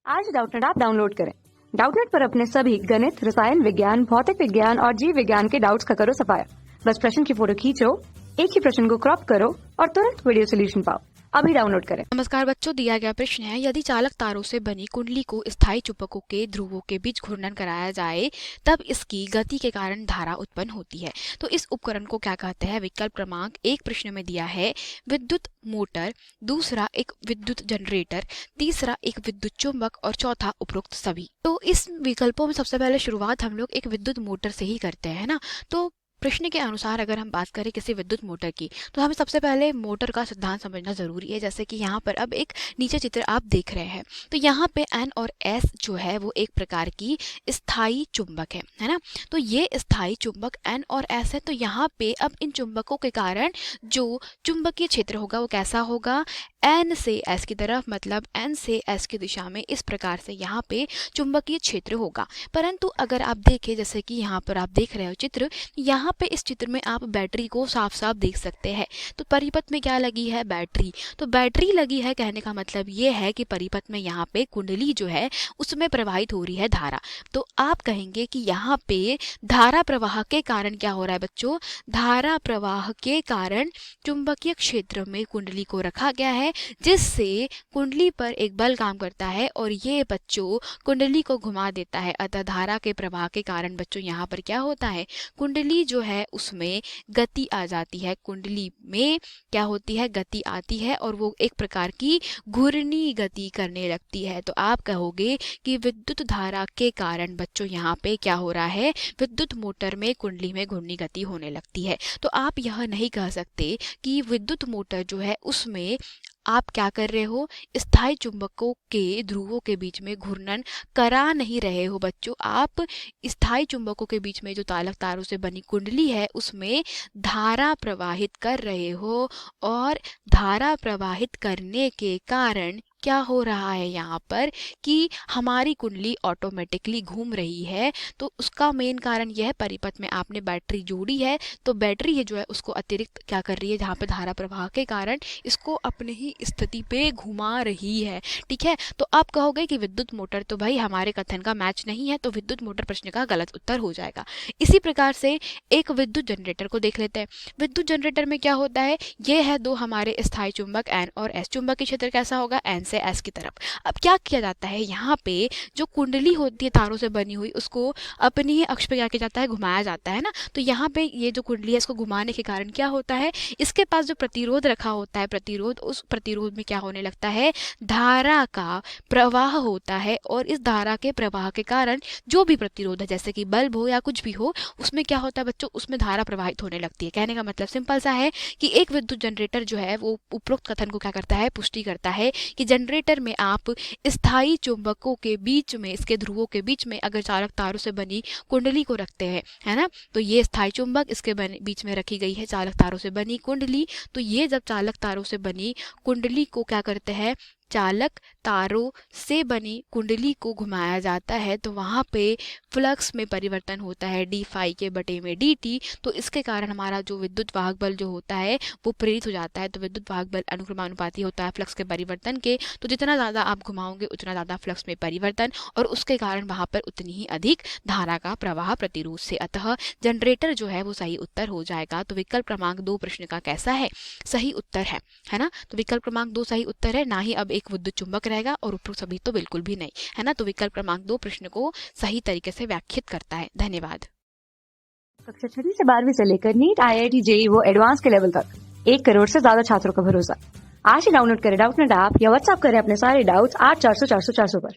आज Doubtnut app download करें। Doubtnut पर अपने सभी गणित, रसायन विज्ञान, भौतिक विज्ञान और जीव विज्ञान के डाउट्स का करो सफाया। बस प्रश्न की फोटो खींचो, एक ही प्रश्न को क्रॉप करो और तुरंत वीडियो सोल्यूशन पाओ। अभी डाउनलोड करें। नमस्कार बच्चों, दिया गया प्रश्न है, यदि चालक तारों से बनी कुंडली को स्थायी चुंबकों के ध्रुवों के बीच घूर्णन कराया जाए तब इसकी गति के कारण धारा उत्पन्न होती है। तो इस उपकरण को क्या कहते हैं? विकल्प क्रमांक एक प्रश्न में दिया है विद्युत मोटर, दूसरा एक विद्युत जनरेटर, तीसरा एक विद्युत चुंबक और चौथा उपरोक्त सभी। तो इस विकल्पों में सबसे पहले शुरुआत हम लोग एक विद्युत मोटर से ही करते हैं ना। तो प्रश्न के अनुसार अगर हम बात करें किसी विद्युत मोटर की, तो हमें सबसे पहले मोटर का सिद्धांत समझना जरूरी है। जैसे कि यहाँ पर अब एक नीचे चित्र आप देख रहे हैं, तो यहाँ पे N और S जो है वो एक प्रकार की स्थायी चुंबक है ना। तो ये स्थायी चुंबक N और S है। तो यहाँ पे अब इन चुंबकों के कारण जो चुंबकीय क्षेत्र होगा वो कैसा होगा? N से S की तरफ, मतलब N से S की दिशा में इस प्रकार से यहाँ पे चुंबकीय क्षेत्र होगा। परंतु अगर आप देखें, जैसे कि यहाँ पर आप देख रहे हो चित्र, यहाँ पे इस चित्र में आप बैटरी को साफ साफ देख सकते हैं। तो परिपथ में क्या लगी है? बैटरी। तो बैटरी लगी है, कहने का मतलब ये है कि परिपथ में यहाँ पे कुंडली जो है उसमें प्रवाहित हो रही है धारा। तो आप कहेंगे कि यहाँ पे धारा प्रवाह के कारण क्या हो रहा है बच्चों? धारा प्रवाह के कारण चुंबकीय क्षेत्र में कुंडली को रखा गया है, जिससे कुंडली पर एक बल काम करता है और ये बच्चों कुंडली को घुमा देता है। अतः धारा के प्रवाह के कारण बच्चों यहाँ पर क्या होता है? कुंडली जो है उसमें गति आ जाती है। कुंडली में क्या होती है? गति आती है और वो एक प्रकार की घूर्णी गति करने लगती है। तो आप कहोगे कि विद्युत धारा के कारण बच्चों यहाँ पे क्या हो रहा है? विद्युत मोटर में कुंडली में घूर्णी गति होने लगती है। तो आप यह नहीं कह सकते कि विद्युत मोटर जो है उसमें आप क्या कर रहे हो? स्थायी चुंबकों के ध्रुवों के बीच में घूर्णन करा नहीं रहे हो बच्चों। आप स्थायी चुंबकों के बीच में जो चालक तारों से बनी कुंडली है उसमें धारा प्रवाहित कर रहे हो, और धारा प्रवाहित करने के कारण क्या हो रहा है यहाँ पर कि हमारी कुंडली ऑटोमेटिकली घूम रही है। तो उसका मेन कारण यह है, परिपथ में आपने बैटरी जोड़ी है, तो बैटरी है जो है उसको अतिरिक्त क्या कर रही है, जहाँ पे धारा प्रवाह के कारण इसको अपने ही स्थिति पे घुमा रही है। ठीक है, तो आप कहोगे कि विद्युत मोटर तो भाई हमारे कथन का मैच नहीं है, तो विद्युत मोटर प्रश्न का गलत उत्तर हो जाएगा। इसी प्रकार से एक विद्युत जनरेटर को देख लेते हैं। विद्युत जनरेटर में क्या होता है? ये है दो हमारे स्थायी चुंबक N और S। चुंबकीय क्षेत्र कैसा होगा? N से S की तरफ। अब क्या किया जाता है, यहाँ पे जो कुंडली होती है तारों से बनी हुई उसको अपनी ही अक्ष पे क्या किया जाता है? घुमाया जाता है ना। तो यहाँ पे ये जो कुंडली है इसको घुमाने के कारण क्या होता है? इसके पास जो प्रतिरोध रखा होता है, प्रतिरोध, उस प्रतिरोध में क्या होने लगता है? धारा का प्रवाह होता है, और इस धारा के प्रवाह के कारण जो भी प्रतिरोध है, जैसे कि बल्ब हो या कुछ भी हो, उसमें क्या होता है बच्चों? उसमें धारा प्रवाहित होने लगती है। कहने का मतलब सिंपल सा है कि एक विद्युत जनरेटर जो है वो उपरोक्त कथन को क्या करता है? पुष्टि करता है कि जनरेटर में आप स्थायी चुंबकों के बीच में, इसके ध्रुवों के बीच में अगर चालक तारों से बनी कुंडली को रखते हैं, है ना, तो ये स्थायी चुंबक, इसके बीच में रखी गई है चालक तारों से बनी कुंडली। तो ये जब चालक तारों से बनी कुंडली को क्या करते हैं? चालक तारों से बनी कुंडली को घुमाया जाता है, तो वहाँ पे फ्लक्स में परिवर्तन होता है डी फाई के बटे में डी टी। तो इसके कारण हमारा जो विद्युत वाहक बल जो होता है वो प्रेरित हो जाता है। तो विद्युत वाहक बल अनुक्रमानुपाती होता है फ्लक्स के परिवर्तन के। तो जितना ज़्यादा आप घुमाओगे उतना ज़्यादा फ्लक्स में परिवर्तन, और उसके कारण वहाँ पर उतनी ही अधिक धारा का प्रवाह प्रतिरोध से। अतः जनरेटर जो है वो सही उत्तर हो जाएगा। तो विकल्प क्रमांक 2 प्रश्न का कैसा है? सही उत्तर है ना। तो विकल्प क्रमांक 2 सही उत्तर है, ना ही अब एक विद्युत चुंबक रहेगा, और उपरोक्त सभी तो बिल्कुल भी नहीं, है ना। तो विकल्प क्रमांक 2 प्रश्न को सही तरीके से व्याख्यात करता है। धन्यवाद। कक्षा 6 से 12वीं से लेकर नीट, IIT, JEE वो एडवांस के लेवल तक 1 करोड़ से ज्यादा छात्रों का भरोसा। आज ही डाउनलोड करें डाउटनेट ऐप या व्हाट्सएप करें अपने सारे डाउट्स 8400 400 400 पर।